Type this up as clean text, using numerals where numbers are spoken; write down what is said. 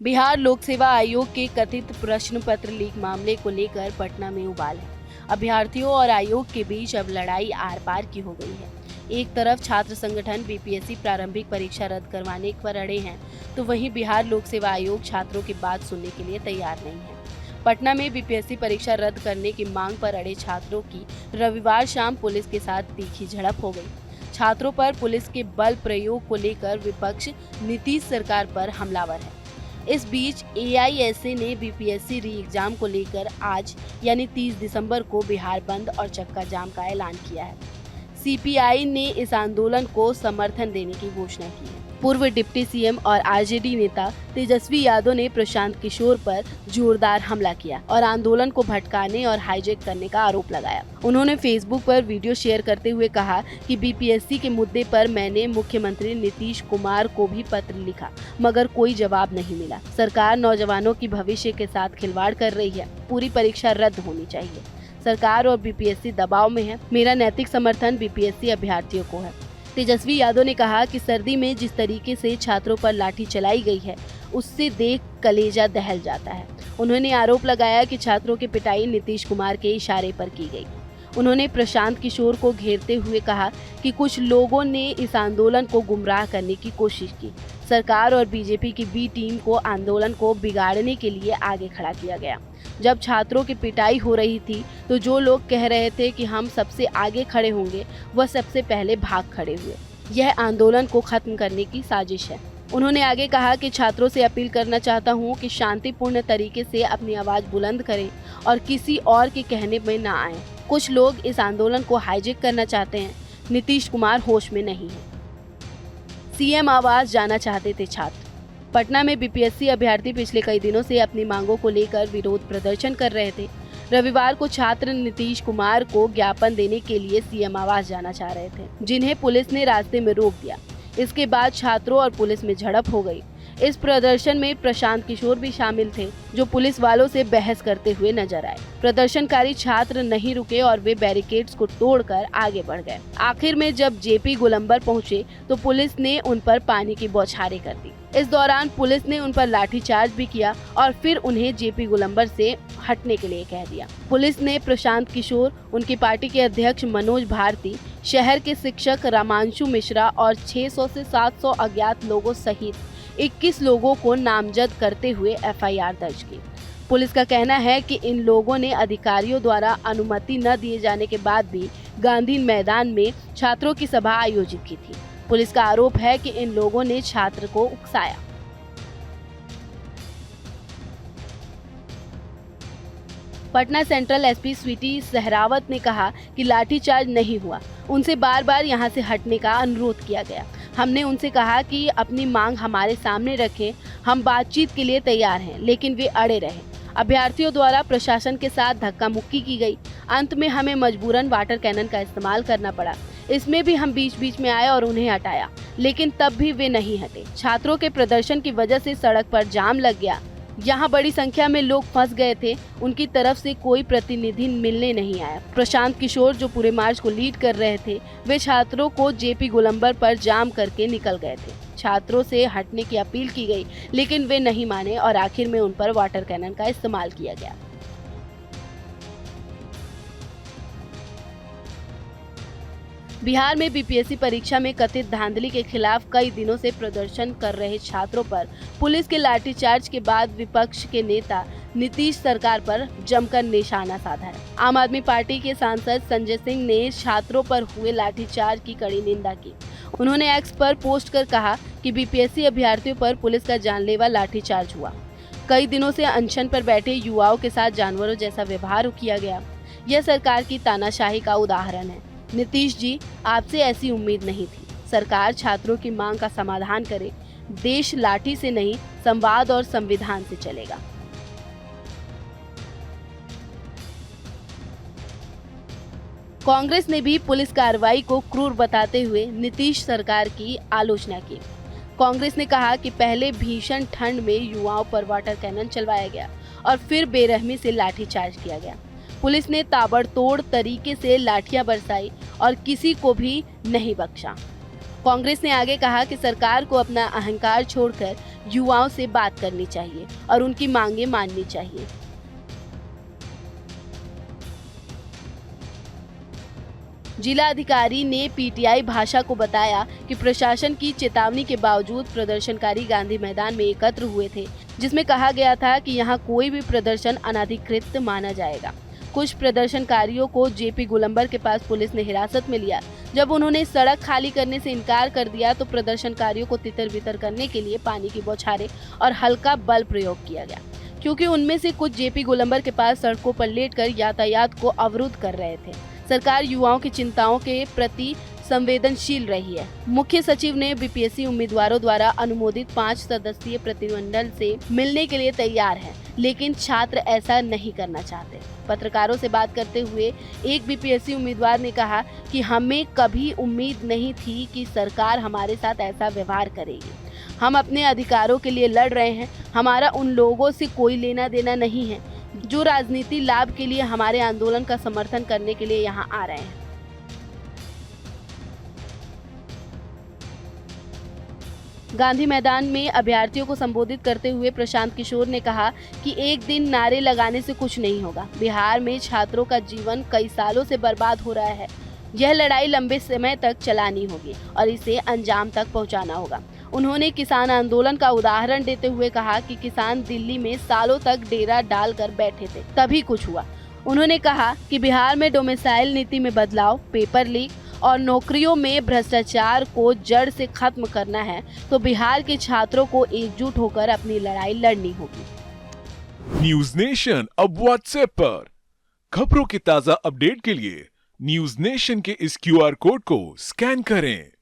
बिहार लोक सेवा आयोग के कथित प्रश्न पत्र लीक मामले को लेकर पटना में उबाल है। अभ्यर्थियों और आयोग के बीच अब लड़ाई आर पार की हो गई है। एक तरफ छात्र संगठन बीपीएससी प्रारंभिक परीक्षा रद्द करवाने पर अड़े हैं, तो वहीं बिहार लोक सेवा आयोग छात्रों की बात सुनने के लिए तैयार नहीं है। पटना में बीपीएससी परीक्षा रद्द करने की मांग पर अड़े छात्रों की रविवार शाम पुलिस के साथ तीखी झड़प हो गई। छात्रों पर पुलिस के बल प्रयोग को लेकर विपक्ष नीतीश सरकार पर हमलावर है। इस बीच एआईएसए ने बीपीएससी री एग्जाम को लेकर आज यानी 30 दिसंबर को बिहार बंद और चक्का जाम का ऐलान किया है। सीपीआई ने इस आंदोलन को समर्थन देने की घोषणा की है। पूर्व डिप्टी सीएम और आरजेडी नेता तेजस्वी यादव ने प्रशांत किशोर पर जोरदार हमला किया और आंदोलन को भटकाने और हाईजैक करने का आरोप लगाया। उन्होंने फेसबुक पर वीडियो शेयर करते हुए कहा कि बीपीएससी के मुद्दे पर मैंने मुख्यमंत्री नीतीश कुमार को भी पत्र लिखा, मगर कोई जवाब नहीं मिला। सरकार नौजवानों की भविष्य के साथ खिलवाड़ कर रही है। पूरी परीक्षा रद्द होनी चाहिए। सरकार और बीपीएससी दबाव में है। मेरा नैतिक समर्थन बीपीएससी अभ्यर्थियों को है। तेजस्वी यादव ने कहा कि सर्दी में जिस तरीके से छात्रों पर लाठी चलाई गई है, उससे देख कलेजा दहल जाता है। उन्होंने आरोप लगाया कि छात्रों की पिटाई नीतीश कुमार के इशारे पर की गई। उन्होंने प्रशांत किशोर को घेरते हुए कहा कि कुछ लोगों ने इस आंदोलन को गुमराह करने की कोशिश की। सरकार और बीजेपी की बी टीम को आंदोलन को बिगाड़ने के लिए आगे खड़ा किया गया। जब छात्रों की पिटाई हो रही थी, तो जो लोग कह रहे थे कि हम सबसे आगे खड़े होंगे, वह सबसे पहले भाग खड़े हुए। यह आंदोलन को खत्म करने की साजिश है। उन्होंने आगे कहा कि छात्रों से अपील करना चाहता हूं कि शांतिपूर्ण तरीके से अपनी आवाज बुलंद करें और किसी और के कहने में ना आए। कुछ लोग इस आंदोलन को हाईजैक करना चाहते हैं। नीतीश कुमार होश में नहीं है। सीएम आवास जाना चाहते थे छात्र। पटना में बीपीएससी अभ्यर्थी पिछले कई दिनों से अपनी मांगों को लेकर विरोध प्रदर्शन कर रहे थे। रविवार को छात्र नीतीश कुमार को ज्ञापन देने के लिए सीएम आवास जाना चाह रहे थे, जिन्हें पुलिस ने रास्ते में रोक दिया। इसके बाद छात्रों और पुलिस में झड़प हो गई। इस प्रदर्शन में प्रशांत किशोर भी शामिल थे, जो पुलिस वालों से बहस करते हुए नजर आए। प्रदर्शनकारी छात्र नहीं रुके और वे बैरिकेड्स को तोड़कर आगे बढ़ गए। आखिर में जब जेपी गोलंबर पहुंचे, तो पुलिस ने उन पर पानी की बौछारें कर दी। इस दौरान पुलिस ने उन पर लाठीचार्ज भी किया और फिर उन्हें जेपी गोलंबर से हटने के लिए कह दिया। पुलिस ने प्रशांत किशोर, उनकी पार्टी के अध्यक्ष मनोज भारती, शहर के शिक्षक रामांशु मिश्रा और 600 से 700 अज्ञात लोगों सहित 21 लोगों को नामजद करते हुए एफआईआर दर्ज की। पुलिस का कहना है कि इन लोगों ने अधिकारियों द्वारा अनुमति न दिए जाने के बाद भी गांधी मैदान में छात्रों की सभा आयोजित की थी। पुलिस का आरोप है कि इन लोगों ने छात्र को उकसाया। पटना सेंट्रल एसपी स्वीटी सहरावत ने कहा कि लाठीचार्ज नहीं हुआ। उनसे बार बार यहां से हटने का अनुरोध किया गया। हमने उनसे कहा कि अपनी मांग हमारे सामने रखें, हम बातचीत के लिए तैयार हैं, लेकिन वे अड़े रहे। अभ्यर्थियों द्वारा प्रशासन के साथ धक्का मुक्की की गई। अंत में हमें मजबूरन वाटर कैनन का इस्तेमाल करना पड़ा। इसमें भी हम बीच बीच में आए और उन्हें हटाया, लेकिन तब भी वे नहीं हटे। छात्रों के प्रदर्शन की वजह से सड़क पर जाम लग गया। यहाँ बड़ी संख्या में लोग फंस गए थे। उनकी तरफ से कोई प्रतिनिधि मिलने नहीं आया। प्रशांत किशोर, जो पूरे मार्च को लीड कर रहे थे, वे छात्रों को जेपी गोलंबर पर जाम करके निकल गए थे। छात्रों से हटने की अपील की गई, लेकिन वे नहीं माने और आखिर में उन पर वाटर कैनन का इस्तेमाल किया गया। बिहार में बीपीएससी परीक्षा में कथित धांधली के खिलाफ कई दिनों से प्रदर्शन कर रहे छात्रों पर पुलिस के लाठीचार्ज के बाद विपक्ष के नेता नीतीश सरकार पर जमकर निशाना साधा है। आम आदमी पार्टी के सांसद संजय सिंह ने छात्रों पर हुए लाठीचार्ज की कड़ी निंदा की। उन्होंने एक्स पर पोस्ट कर कहा कि बीपीएससी अभ्यर्थियों पर पुलिस का जानलेवा लाठीचार्ज हुआ। कई दिनों से अनशन पर बैठे युवाओं के साथ जानवरों जैसा व्यवहार किया गया। यह सरकार की तानाशाही का उदाहरण है। नीतीश जी, आपसे ऐसी उम्मीद नहीं थी। सरकार छात्रों की मांग का समाधान करे। देश लाठी से नहीं, संवाद और संविधान से चलेगा। कांग्रेस ने भी पुलिस कार्रवाई को क्रूर बताते हुए नीतीश सरकार की आलोचना की। कांग्रेस ने कहा कि पहले भीषण ठंड में युवाओं पर वाटर कैनन चलवाया गया और फिर बेरहमी से लाठीचार्ज किया गया। पुलिस ने ताबड़तोड़ तरीके से लाठियां बरसाई और किसी को भी नहीं बख्शा। कांग्रेस ने आगे कहा कि सरकार को अपना अहंकार छोड़कर युवाओं से बात करनी चाहिए और उनकी मांगे माननी चाहिए। जिला अधिकारी ने पीटीआई भाषा को बताया कि प्रशासन की चेतावनी के बावजूद प्रदर्शनकारी गांधी मैदान में एकत्र हुए थे, जिसमें कहा गया था कि यहां कोई भी प्रदर्शन अनाधिकृत माना जाएगा। कुछ प्रदर्शनकारियों को जेपी गोलंबर के पास पुलिस ने हिरासत में लिया। जब उन्होंने सड़क खाली करने से इनकार कर दिया तो प्रदर्शनकारियों को तितर-बितर करने के लिए पानी की बौछारें और हल्का बल प्रयोग किया गया, क्योंकि उनमें से कुछ जेपी गोलंबर के पास सड़कों पर लेटकर यातायात को अवरुद्ध कर रहे थे। सरकार युवाओं की चिंताओं के प्रति संवेदनशील रही है। मुख्य सचिव ने बीपीएससी उम्मीदवारों द्वारा अनुमोदित 5 सदस्यीय प्रतिनिधिमंडल से मिलने के लिए तैयार हैं, लेकिन छात्र ऐसा नहीं करना चाहते। पत्रकारों से बात करते हुए एक बीपीएससी उम्मीदवार ने कहा कि हमें कभी उम्मीद नहीं थी कि सरकार हमारे साथ ऐसा व्यवहार करेगी। हम अपने अधिकारों के लिए लड़ रहे हैं। हमारा उन लोगों से कोई लेना देना नहीं है जो राजनीति लाभ के लिए हमारे आंदोलन का समर्थन करने के लिए यहाँ आ रहे हैं। गांधी मैदान में अभ्यर्थियों को संबोधित करते हुए प्रशांत किशोर ने कहा कि एक दिन नारे लगाने से कुछ नहीं होगा। बिहार में छात्रों का जीवन कई सालों से बर्बाद हो रहा है। यह लड़ाई लंबे समय तक चलानी होगी और इसे अंजाम तक पहुंचाना होगा। उन्होंने किसान आंदोलन का उदाहरण देते हुए कहा कि किसान दिल्ली में सालों तक डेरा डालकर बैठे थे, तभी कुछ हुआ। उन्होंने कहा कि बिहार में डोमिसाइल नीति में बदलाव, पेपर लीक और नौकरियों में भ्रष्टाचार को जड़ से खत्म करना है, तो बिहार के छात्रों को एकजुट होकर अपनी लड़ाई लड़नी होगी। न्यूज नेशन अब व्हाट्सएप पर खबरों की ताजा अपडेट के लिए न्यूज नेशन के इस क्यूआर कोड को स्कैन करें।